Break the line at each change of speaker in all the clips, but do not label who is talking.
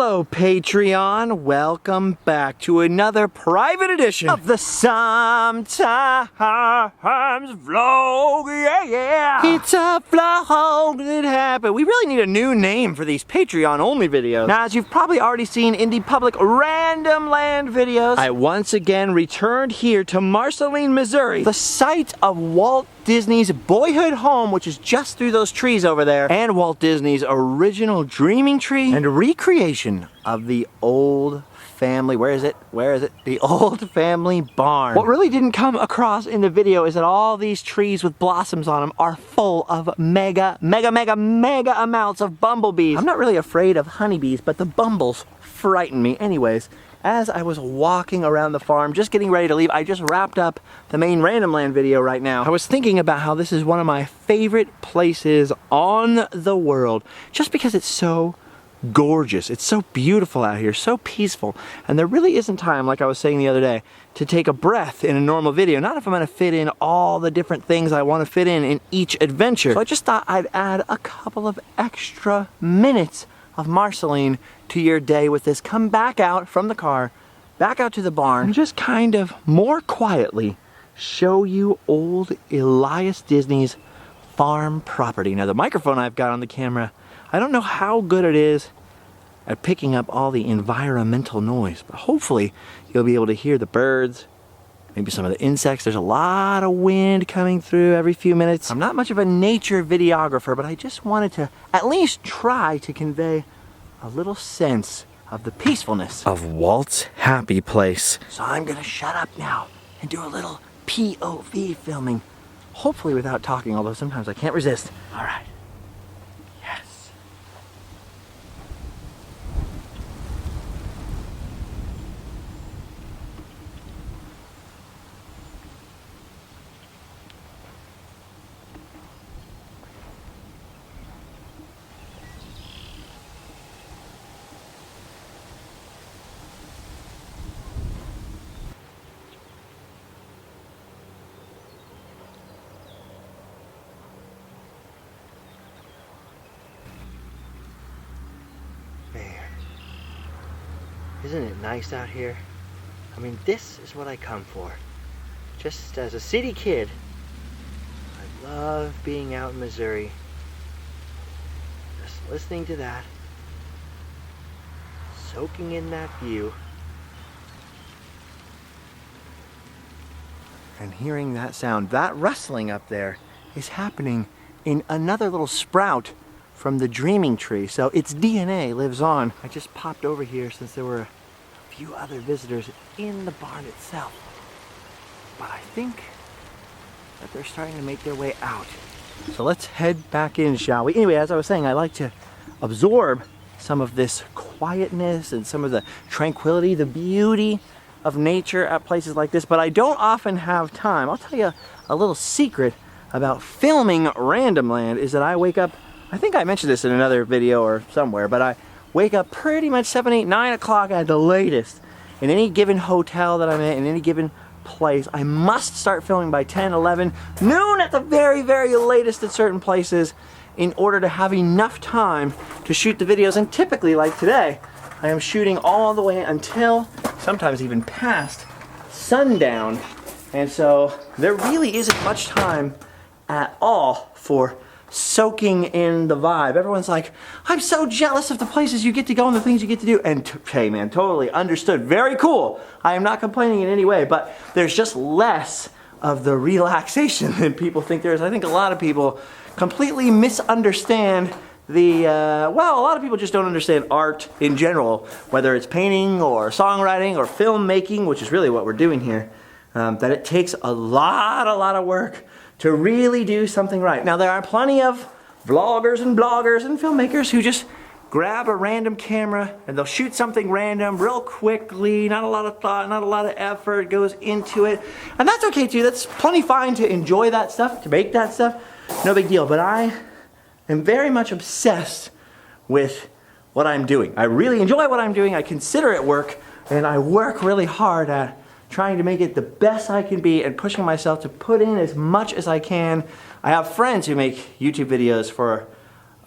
Hello, Patreon. Welcome back to another private edition of the Sometimes Vlog. Yeah. It's a vlog that happened. We really need a new name for these Patreon-only videos. Now, as you've probably already seen in the public Random Land videos, I once again returned here to Marceline, Missouri, the site of Walt Disney's boyhood home, which is just through those trees over there, and Walt Disney's original dreaming tree and recreation of the old family, where is it? The old family barn. What really didn't come across in the video is that all these trees with blossoms on them are full of mega amounts of bumblebees. I'm not really afraid of honeybees, but the bumbles frighten me. Anyways, as I was walking around the farm, just getting ready to leave, I just wrapped up the main Random Land video right now. I was thinking about how this is one of my favorite places on the world, just because it's so gorgeous. It's so beautiful out here, so peaceful, and there really isn't time, like I was saying the other day, to take a breath in a normal video. Not if I'm going to fit in all the different things I want to fit in each adventure. So I just thought I'd add a couple of extra minutes of Marceline to your day with this. Come back out from the car, back out to the barn, and just kind of more quietly show you old Elias Disney's farm property. Now, the microphone I've got on the camera, I don't know how good it is at picking up all the environmental noise, but hopefully you'll be able to hear the birds, maybe some of the insects. There's a lot of wind coming through every few minutes. I'm not much of a nature videographer, but I just wanted to at least try to convey a little sense of the peacefulness of Walt's happy place. So I'm gonna shut up now and do a little POV filming, hopefully without talking, although sometimes I can't resist. All right. Yes. Isn't it nice out here? I mean, this is what I come for. Just as a city kid, I love being out in Missouri. Just listening to that, soaking in that view, and hearing that sound. That rustling up there is happening in another little sprout from the dreaming tree, so its DNA lives on. I just popped over here since there were a few other visitors in the barn itself, but I think that they're starting to make their way out. So let's head back in, shall we? Anyway, as I was saying, I like to absorb some of this quietness and some of the tranquility, the beauty of nature at places like this, but I don't often have time. I'll tell you a little secret about filming Random Land is that I wake up, I think I mentioned this in another video or somewhere, but I wake up pretty much 7, 8, 9 o'clock at the latest. In any given hotel that I'm in any given place, I must start filming by 10, 11, noon at the very latest at certain places in order to have enough time to shoot the videos. And typically, like today, I am shooting all the way until, sometimes even past, sundown. And so there really isn't much time at all for soaking in the vibe. Everyone's like, I'm so jealous of the places you get to go and the things you get to do. And hey man, totally understood. Very cool. I am not complaining in any way, but there's just less of the relaxation than people think there is. I think a lot of people completely misunderstand the, well, a lot of people just don't understand art in general, whether it's painting or songwriting or filmmaking, which is really what we're doing here, that it takes a lot of work to really do something right. Now, there are plenty of vloggers and bloggers and filmmakers who just grab a random camera and they'll shoot something random real quickly, not a lot of thought, not a lot of effort goes into it. And that's okay too, that's plenty fine to enjoy that stuff, to make that stuff, no big deal. But I am very much obsessed with what I'm doing. I really enjoy what I'm doing, I consider it work, and I work really hard at trying to make it the best I can be and pushing myself to put in as much as I can. I have friends who make YouTube videos for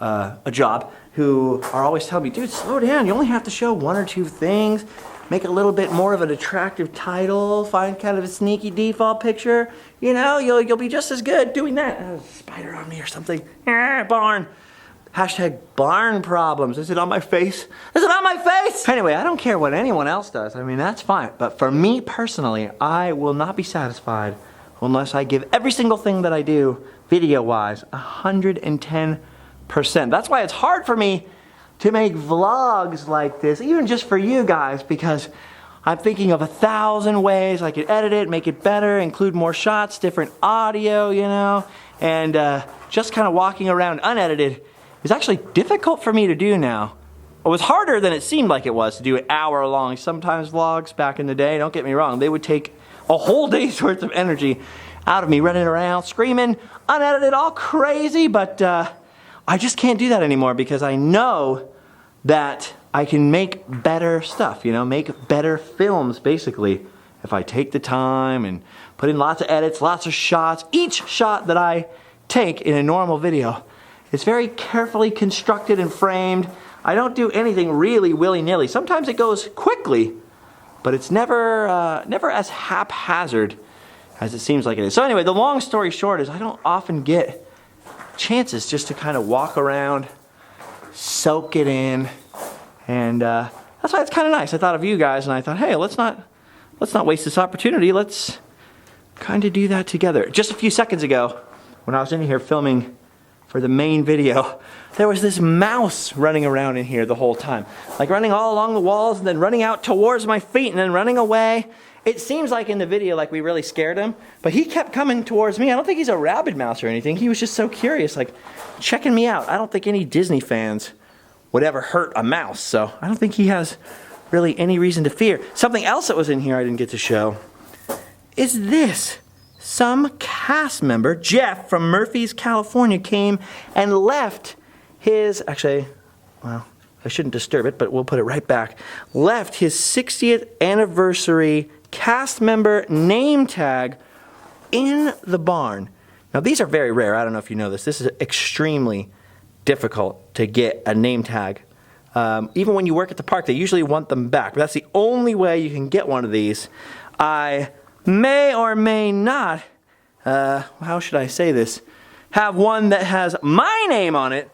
a job, who are always telling me, dude, slow down. You only have to show 1 or 2 things. Make a little bit more of an attractive title. Find kind of a sneaky default picture. You know, you'll be just as good doing that. Oh, spider on me or something. Barn. Hashtag barn problems. Is it on my face? Is it on my face? Anyway, I don't care what anyone else does. I mean, that's fine. But for me personally, I will not be satisfied unless I give every single thing that I do, video-wise, 110%. That's why it's hard for me to make vlogs like this, even just for you guys, because I'm thinking of 1,000 ways I could edit it, make it better, include more shots, different audio, you know, and just kind of walking around unedited is actually difficult for me to do now. It was harder than it seemed like it was to do an hour-long, sometimes vlogs back in the day. Don't get me wrong, they would take a whole day's worth of energy out of me running around, screaming, unedited, all crazy, but I just can't do that anymore because I know that I can make better stuff, you know, make better films basically if I take the time and put in lots of edits, lots of shots. Each shot that I take in a normal video is very carefully constructed and framed. I don't do anything really willy-nilly. Sometimes it goes quickly, but it's never as haphazard as it seems like it is. So anyway, the long story short is I don't often get chances just to kind of walk around, soak it in, and that's why it's kind of nice. I thought of you guys and I thought, hey, let's not waste this opportunity. Let's kind of do that together. Just a few seconds ago, when I was in here filming for the main video, there was this mouse running around in here the whole time. Like running all along the walls and then running out towards my feet and then running away. It seems like in the video like we really scared him, but he kept coming towards me. I don't think he's a rabid mouse or anything. He was just so curious, like checking me out. I don't think any Disney fans would ever hurt a mouse, so I don't think he has really any reason to fear. Something else that was in here I didn't get to show is this. Some cast member, Jeff from Murphy's, California, came and left his, actually, well, I shouldn't disturb it, but we'll put it right back. Left his 60th anniversary cast member name tag in the barn. Now these are very rare. I don't know if you know this. This is extremely difficult to get a name tag. Even when you work at the park, they usually want them back. But that's the only way you can get one of these. I may or may not, how should I say this, have one that has my name on it,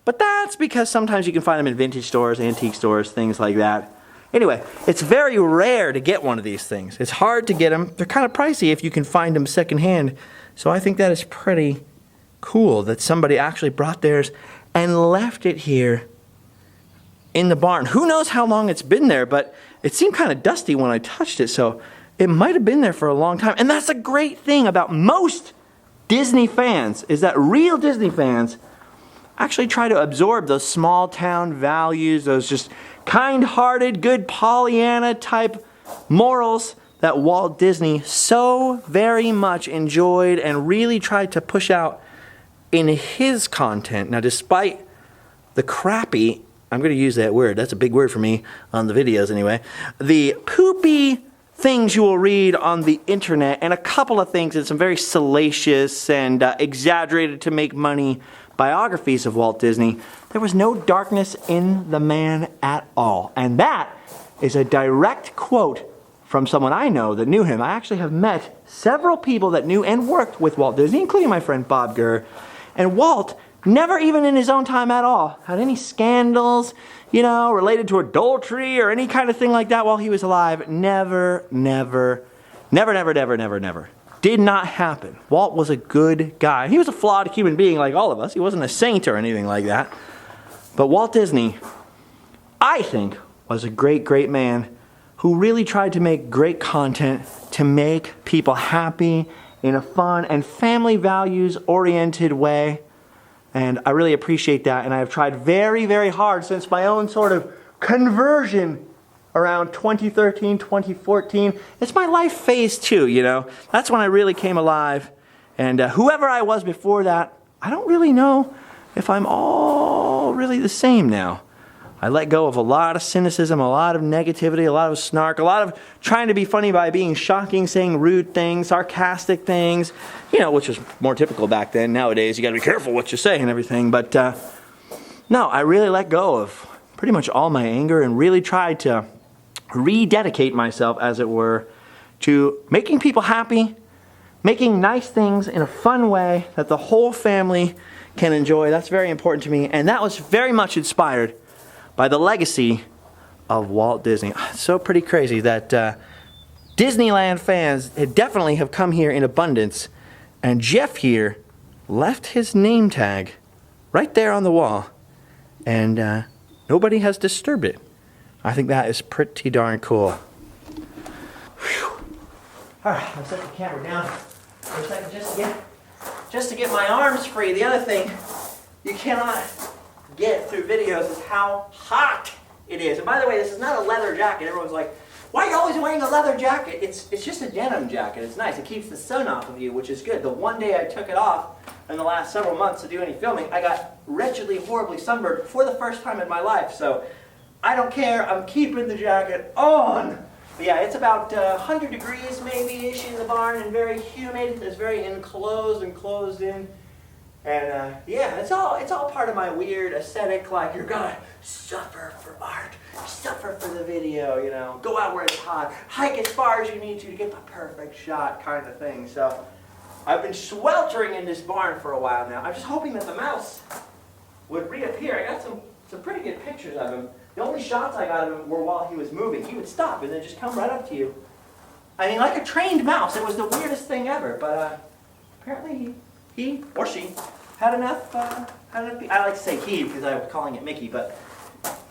but that's because sometimes you can find them in vintage stores, antique stores, things like that. Anyway, it's very rare to get one of these things. It's hard to get them. They're kind of pricey if you can find them secondhand. So I think that is pretty cool that somebody actually brought theirs and left it here in the barn. Who knows how long it's been there, but it seemed kind of dusty when I touched it, so it might have been there for a long time. And that's a great thing about most Disney fans, is that real Disney fans actually try to absorb those small town values, those just kind-hearted, good Pollyanna type morals that Walt Disney so very much enjoyed and really tried to push out in his content. Now, despite the crappy, I'm going to use that word, that's a big word for me on the videos anyway, the poopy things you will read on the internet, and a couple of things, and some very salacious and exaggerated to make money biographies of Walt Disney, there was no darkness in the man at all. And that is a direct quote from someone I know that knew him. I actually have met several people that knew and worked with Walt Disney, including my friend Bob Gurr. And Walt, never even in his own time at all, had any scandals, you know, related to adultery or any kind of thing like that while he was alive. Never. Did not happen. Walt was a good guy. He was a flawed human being like all of us. He wasn't a saint or anything like that. But Walt Disney, I think, was a great, great man who really tried to make great content to make people happy in a fun and family values-oriented way. And I really appreciate that. And I have tried very, very hard since my own sort of conversion around 2013, 2014. It's my life phase too, you know. That's when I really came alive. And whoever I was before that, I don't really know if I'm all really the same now. I let go of a lot of cynicism, a lot of negativity, a lot of snark, a lot of trying to be funny by being shocking, saying rude things, sarcastic things, you know, which was more typical back then. Nowadays, you got to be careful what you say and everything. But no, I really let go of pretty much all my anger and really tried to rededicate myself, as it were, to making people happy, making nice things in a fun way that the whole family can enjoy. That's very important to me, and that was very much inspired by the legacy of Walt Disney. It's so pretty crazy that Disneyland fans definitely have come here in abundance, and Jeff here left his name tag right there on the wall, and nobody has disturbed it. I think that is pretty darn cool. Whew. Alright, I'll set the camera down for a second just to get my arms free. The other thing you cannot get through videos is how hot it is. And by the way, this is not a leather jacket. Everyone's like, why are you always wearing a leather jacket? It's just a denim jacket. It's nice. It keeps the sun off of you, which is good. The one day I took it off in the last several months to do any filming, I got wretchedly, horribly sunburned for the first time in my life. So I don't care. I'm keeping the jacket on. But yeah, it's about 100 degrees maybe-ish in the barn and very humid. It's very enclosed and closed in. And yeah, it's all part of my weird aesthetic, like you're gonna suffer for art, suffer for the video, you know, go out where it's hot, hike as far as you need to get the perfect shot kind of thing. So I've been sweltering in this barn for a while now. I'm just hoping that the mouse would reappear. I got some pretty good pictures of him. The only shots I got of him were while he was moving. He would stop and then just come right up to you. I mean, like a trained mouse. It was the weirdest thing ever, but apparently he or she had enough, I like to say he because I was calling it Mickey, but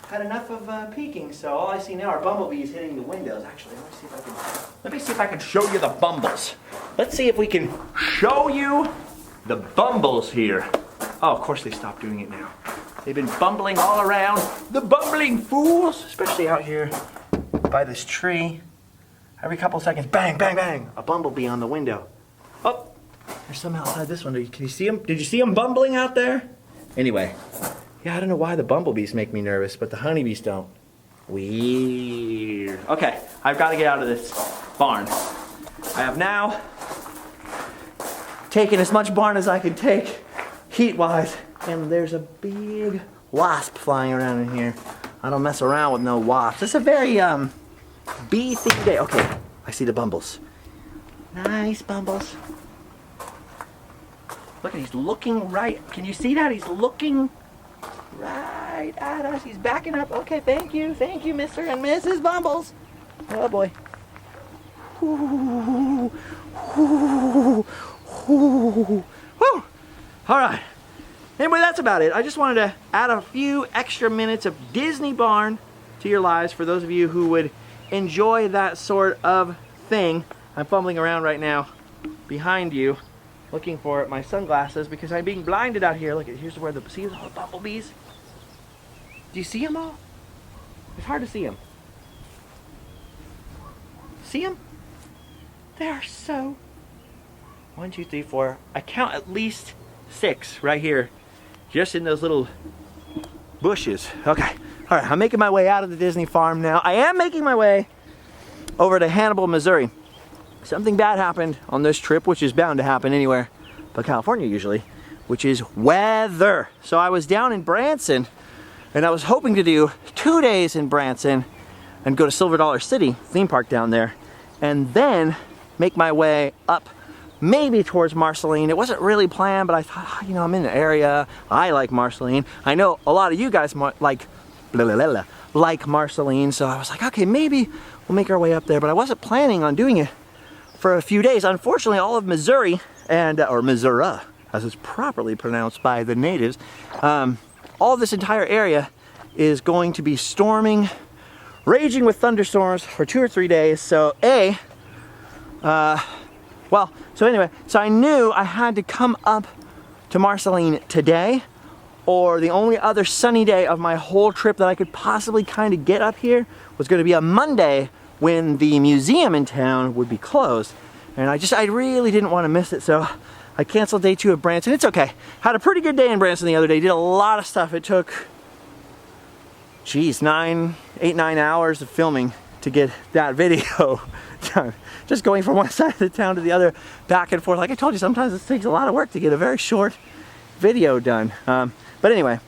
had enough of peeking. So all I see now are bumblebees hitting the windows. Actually, let me see if I can show you the bumbles. Let's see if we can show you the bumbles here. Oh, of course they stopped doing it now. They've been bumbling all around. The bumbling fools, especially out here by this tree. Every couple seconds, bang, bang, bang, a bumblebee on the window. Oh. There's some outside this window. Can you see them? Did you see them bumbling out there? Anyway, yeah, I don't know why the bumblebees make me nervous, but the honeybees don't. Weird. Okay, I've got to get out of this barn. I have now taken as much barn as I could take, heat-wise, and there's a big wasp flying around in here. I don't mess around with no wasps. It's a very bee-themed day. Okay, I see the bumbles. Nice bumbles. Look, he's looking right. Can you see that? He's looking right at us. He's backing up. Okay, thank you, Mr. and Mrs. Bumbles. Oh boy. Ooh, ooh, ooh, woo. All right. Anyway, that's about it. I just wanted to add a few extra minutes of Disney Barn to your lives for those of you who would enjoy that sort of thing. I'm fumbling around right now behind you, looking for my sunglasses because I'm being blinded out here. Look, here's where see all the bumblebees? Do you see them all? It's hard to see them. See them? They are so... 1, 2, 3, 4. I count at least 6 right here, just in those little bushes. Okay, all right, I'm making my way out of the Disney farm now. I am making my way over to Hannibal, Missouri. Something bad happened on this trip, which is bound to happen anywhere but California usually, which is weather. So I was down in Branson, and I was hoping to do 2 days in Branson and go to Silver Dollar City, theme park down there, and then make my way up maybe towards Marceline. It wasn't really planned, but I thought, you know, I'm in the area. I like Marceline. I know a lot of you guys like Marceline, so I was like, okay, maybe we'll make our way up there, but I wasn't planning on doing it for a few days. Unfortunately, all of Missouri and or Missouri, as it's properly pronounced by the natives, all of this entire area is going to be storming, raging with thunderstorms for 2 or 3 days. So so I knew I had to come up to Marceline today, or the only other sunny day of my whole trip that I could possibly kind of get up here was going to be a Monday, when the museum in town would be closed. And I really didn't want to miss it, so I canceled day 2 of Branson. It's okay. Had a pretty good day in Branson the other day. Did a lot of stuff. It took, geez, 8, 9 hours of filming to get that video done. Just going from one side of the town to the other, back and forth. Like I told you, sometimes it takes a lot of work to get a very short video done. But anyway,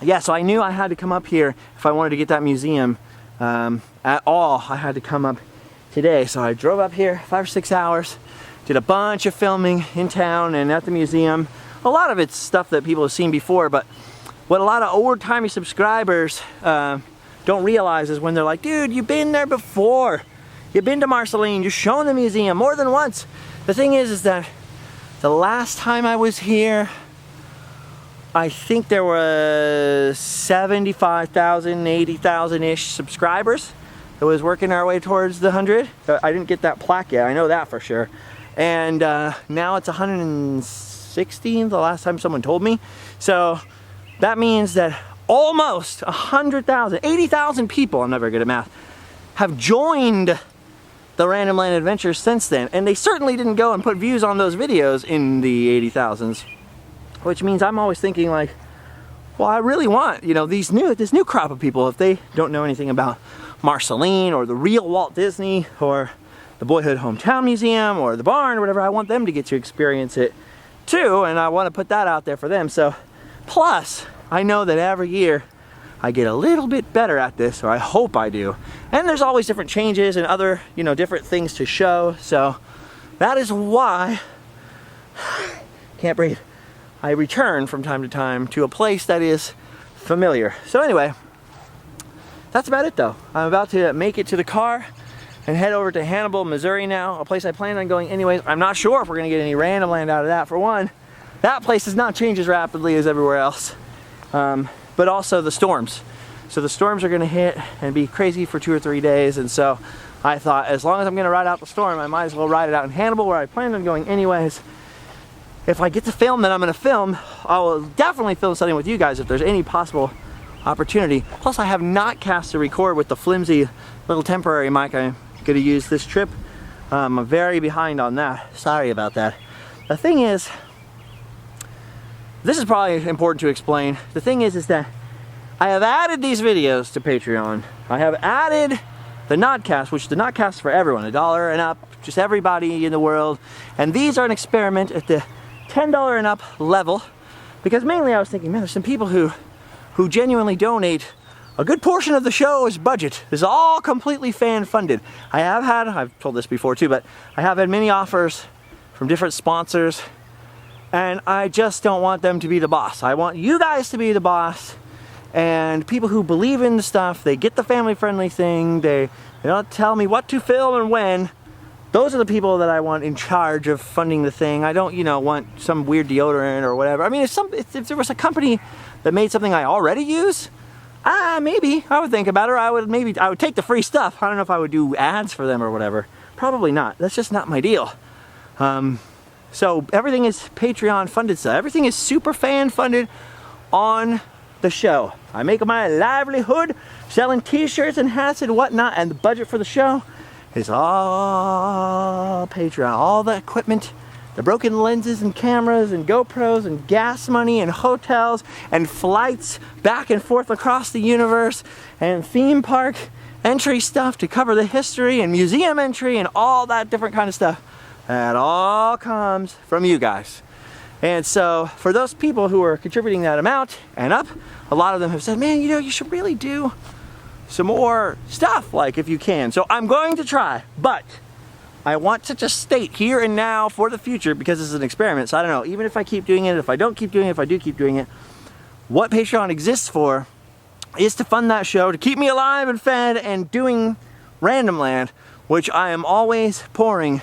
yeah, so I knew I had to come up here if I wanted to get that museum at all. I had to come up today. So I drove up here 5 or 6 hours, did a bunch of filming in town and at the museum. A lot of it's stuff that people have seen before, but what a lot of old-timey subscribers don't realize is when they're like, dude, you've been there before. You've been to Marceline, you've shown the museum more than once. The thing is that the last time I was here, I think there was 75,000, 80,000-ish subscribers. It was working our way towards the 100. I didn't get that plaque yet, I know that for sure. And now it's 116, the last time someone told me. So that means that almost 100,000, 80,000 people, I'm not very good at math, have joined the Random Land Adventures since then. And they certainly didn't go and put views on those videos in the 80,000s. Which means I'm always thinking like, well, I really want, you know, this new crop of people, if they don't know anything about Marceline or the real Walt Disney or the Boyhood Hometown Museum or the barn or whatever, I want them to get to experience it too, and I want to put that out there for them. So, plus, I know that every year I get a little bit better at this, or I hope I do. And there's always different changes and other, you know, different things to show. So that is why, can't breathe, I return from time to time to a place that is familiar. So anyway, that's about it though. I'm about to make it to the car and head over to Hannibal, Missouri now, a place I plan on going anyways. I'm not sure if we're gonna get any Random Land out of that. For one, that place does not change as rapidly as everywhere else. But also the storms. So the storms are gonna hit and be crazy for 2 or 3 days. And so I thought, as long as I'm gonna ride out the storm, I might as well ride it out in Hannibal, where I planned on going anyways. If I get to film, then I'm gonna film. I will definitely film something with you guys if there's any possible opportunity. Plus, I have not cast to record with the flimsy little temporary mic I'm gonna use this trip. I'm very behind on that. Sorry about that. The thing is, this is probably important to explain. The thing is that I have added these videos to Patreon. I have added the Nodcast, which the Nodcast is for everyone, $1 and up, just everybody in the world. And these are an experiment at the $10 and up level, because mainly I was thinking, man, there's some people who genuinely donate a good portion of the show's budget. This is all completely fan funded. I've told this before too, but I have had many offers from different sponsors, and I just don't want them to be the boss. I want you guys to be the boss, and people who believe in the stuff, they get the family friendly thing, they don't tell me what to film and when. Those are the people that I want in charge of funding the thing. I don't, you know, want some weird deodorant or whatever. I mean, if there was a company that made something I already use, maybe I would think about it. Or I would take the free stuff. I don't know if I would do ads for them or whatever. Probably not. That's just not my deal. So everything is Patreon funded stuff. Everything is super fan funded on the show. I make my livelihood selling t-shirts and hats and whatnot, and the budget for the show is all Patreon. All the equipment, the broken lenses and cameras and GoPros and gas money and hotels and flights back and forth across the universe and theme park entry stuff to cover the history and museum entry and all that different kind of stuff. That all comes from you guys. And so for those people who are contributing that amount and up, a lot of them have said, man, you know, you should really do some more stuff, like, if you can. So I'm going to try, but I want to just state here and now for the future, because this is an experiment, so I don't know, even if I keep doing it, if I don't keep doing it, if I do keep doing it, what Patreon exists for is to fund that show, to keep me alive and fed and doing Random Land, which I am always pouring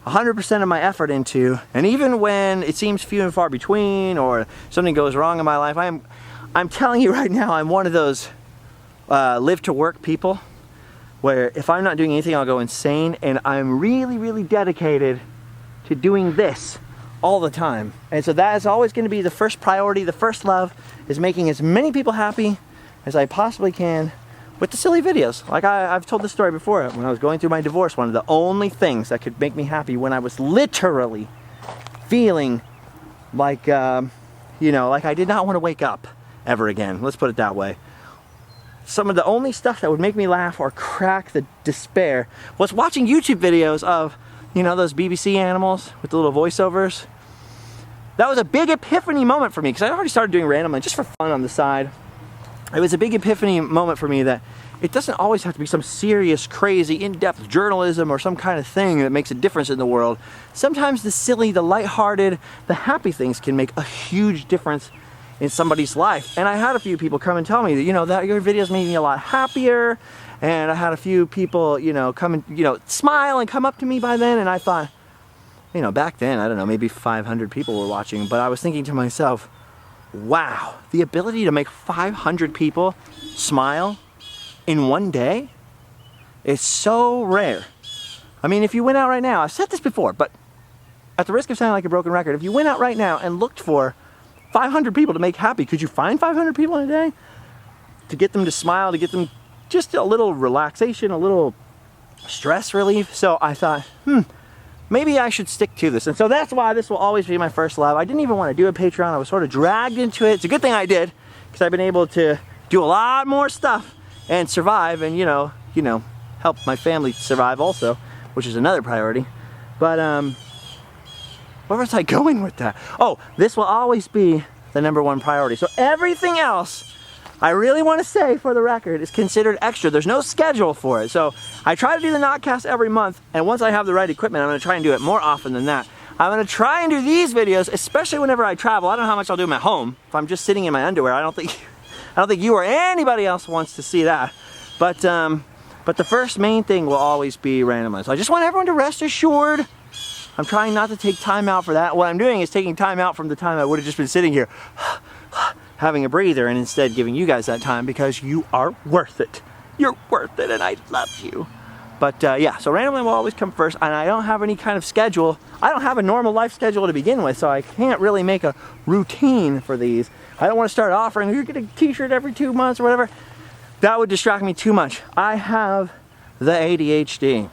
100% of my effort into. And even when it seems few and far between, or something goes wrong in my life, I'm telling you right now, I'm one of those live to work people, where if I'm not doing anything, I'll go insane, and I'm really, really dedicated to doing this all the time. And so that is always going to be the first priority. The first love is making as many people happy as I possibly can with the silly videos. Like I've told this story before. When I was going through my divorce, one of the only things that could make me happy, when I was literally feeling like, you know, like I did not want to wake up ever again. Let's put it that way. Some of the only stuff that would make me laugh or crack the despair was watching YouTube videos of, you know, those BBC animals with the little voiceovers. That was a big epiphany moment for me, because I already started doing Random Land just for fun on the side. it was a big epiphany moment for me that it doesn't always have to be some serious, crazy, in-depth journalism or some kind of thing that makes a difference in the world. Sometimes the silly, the lighthearted, the happy things can make a huge difference in somebody's life. And I had a few people come and tell me that, you know, that your videos made me a lot happier. And I had a few people, you know, come and, you know, smile and come up to me by then. And I thought, you know, back then, I don't know, maybe 500 people were watching. But I was thinking to myself, wow, the ability to make 500 people smile in one day is so rare. I mean, if you went out right now, I've said this before, but at the risk of sounding like a broken record, if you went out right now and looked for 500 people to make happy, could you find 500 people in a day? To get them to smile, to get them just a little relaxation, a little stress relief. So I thought, maybe I should stick to this. And so that's why this will always be my first love. I didn't even want to do a Patreon. I was sort of dragged into it. It's a good thing I did, because I've been able to do a lot more stuff and survive and, you know, help my family survive also, which is another priority. But where was I going with that? Oh, this will always be the #1 priority. So everything else, I really want to say for the record, is considered extra. There's no schedule for it. So I try to do the Knotcast every month, and once I have the right equipment, I'm going to try and do it more often than that. I'm going to try and do these videos, especially whenever I travel. I don't know how much I'll do them at home. If I'm just sitting in my underwear, I don't think you or anybody else wants to see that. But the first main thing will always be randomized. So I just want everyone to rest assured. I'm trying not to take time out for that. What I'm doing is taking time out from the time I would have just been sitting here having a breather, and instead giving you guys that time, because you are worth it. You're worth it, and I love you. But yeah, so randomly will always come first, and I don't have any kind of schedule. I don't have a normal life schedule to begin with, so I can't really make a routine for these. I don't want to start offering, you're getting a t-shirt every 2 months or whatever. That would distract me too much. I have the ADHD.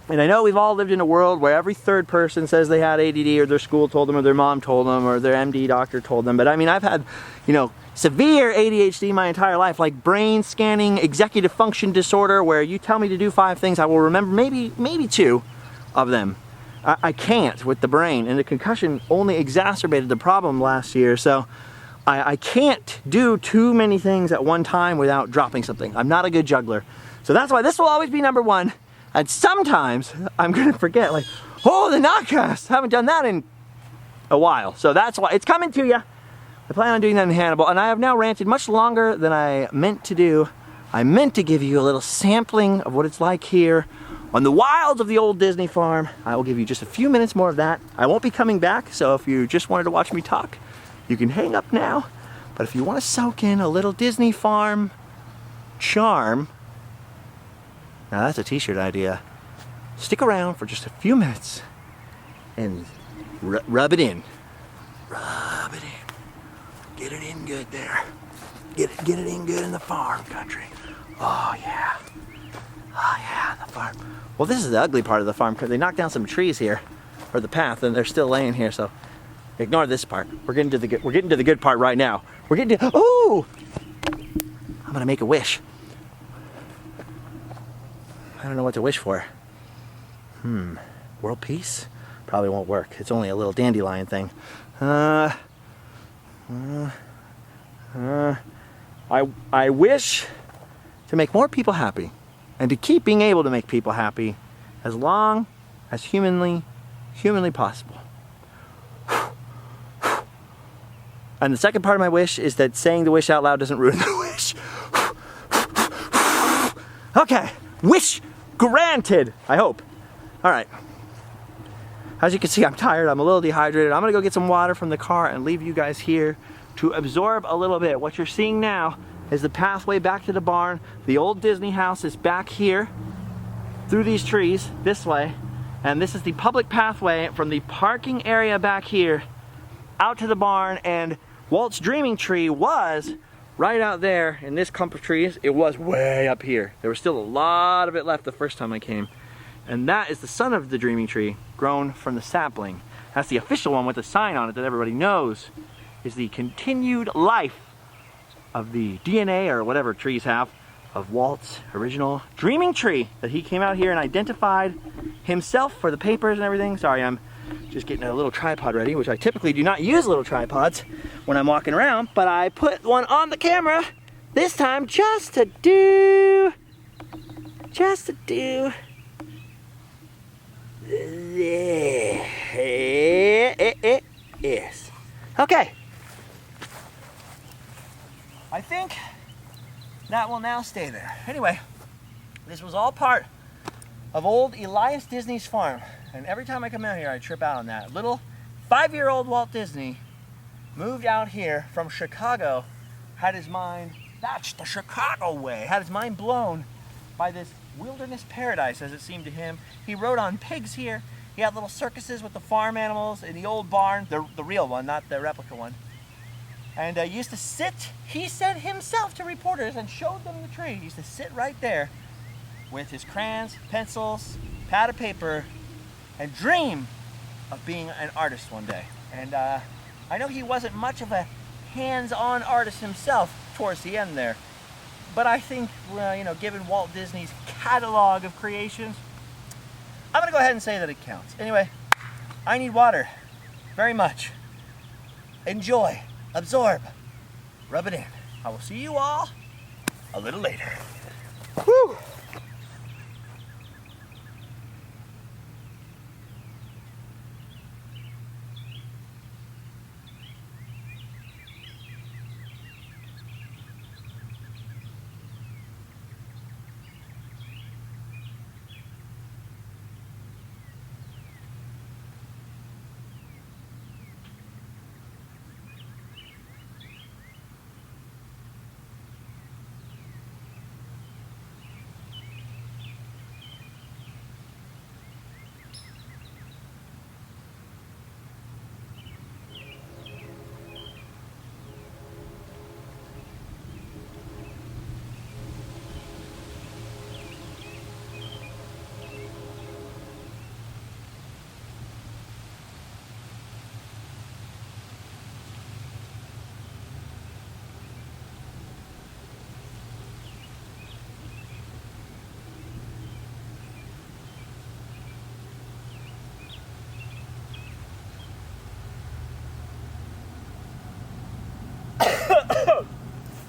And I know we've all lived in a world where every third person says they had ADD, or their school told them, or their mom told them, or their MD doctor told them. But I mean, I've had, you know, severe ADHD my entire life, like brain scanning executive function disorder, where you tell me to do 5 things, I will remember maybe 2 of them. I can't with the brain, and the concussion only exacerbated the problem last year. So I can't do too many things at one time without dropping something. I'm not a good juggler. So that's why this will always be #1. And sometimes I'm gonna forget, like, oh, the Knotcast. Haven't done that in a while. So that's why it's coming to you. I plan on doing that in Hannibal, and I have now ranted much longer than I meant to do. I meant to give you a little sampling of what it's like here on the wilds of the old Disney farm. I will give you just a few minutes more of that. I won't be coming back, so if you just wanted to watch me talk, you can hang up now. But if you want to soak in a little Disney farm charm, now that's a t-shirt idea. Stick around for just a few minutes and rub it in. Rub it in. Get it in good there. Get it in good in the farm country. Oh yeah. Oh yeah, the farm. Well, this is the ugly part of the farm, because they knocked down some trees here, or the path, and they're still laying here, so ignore this part. We're getting to the good part right now. We're getting to, oh! I'm gonna make a wish. I don't know what to wish for. World peace? Probably won't work. It's only a little dandelion thing. I wish to make more people happy, and to keep being able to make people happy as long as humanly possible. And the second part of my wish is that saying the wish out loud doesn't ruin the wish. Okay, wish granted, I hope. All right. As you can see, I'm tired, I'm a little dehydrated. I'm gonna go get some water from the car and leave you guys here to absorb a little bit. What you're seeing now is the pathway back to the barn. The old Disney house is back here through these trees this way. And this is the public pathway from the parking area back here out to the barn. And Walt's dreaming tree was right out there in this clump of trees. It was way up here. There was still a lot of it left the first time I came. And that is the son of the dreaming tree, grown from the sapling. That's the official one with the sign on it that everybody knows is the continued life of the DNA, or whatever trees have, of Walt's original dreaming tree that he came out here and identified himself for the papers and everything. Sorry, I'm just getting a little tripod ready, which I typically do not use little tripods when I'm walking around, but I put one on the camera This time just to do this. Okay. I think that will now stay there. Anyway, this was all part of old Elias Disney's farm. And every time I come out here, I trip out on that. Little 5-year-old Walt Disney moved out here from Chicago, had his mind, that's the Chicago way, had his mind blown by this wilderness paradise as it seemed to him. He rode on pigs here. He had little circuses with the farm animals in the old barn, the real one, not the replica one. And used to sit, he said himself to reporters and showed them the tree. He used to sit right there with his crayons, pencils, pad of paper, and dream of being an artist one day. And I know he wasn't much of a hands-on artist himself towards the end there, but I think, you know, given Walt Disney's catalog of creations, I'm gonna go ahead and say that it counts. Anyway, I need water very much. Enjoy, absorb, rub it in. I will see you all a little later. Whew.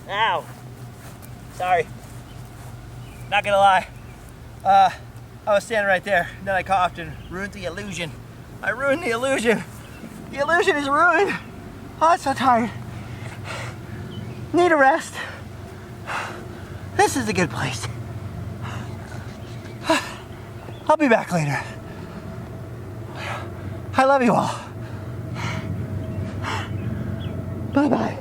Ow. Sorry. Not gonna lie. I was standing right there, and then I coughed and ruined the illusion. I ruined the illusion. The illusion is ruined. Oh, I'm so tired. Need a rest. This is a good place. I'll be back later. I love you all. Bye-bye.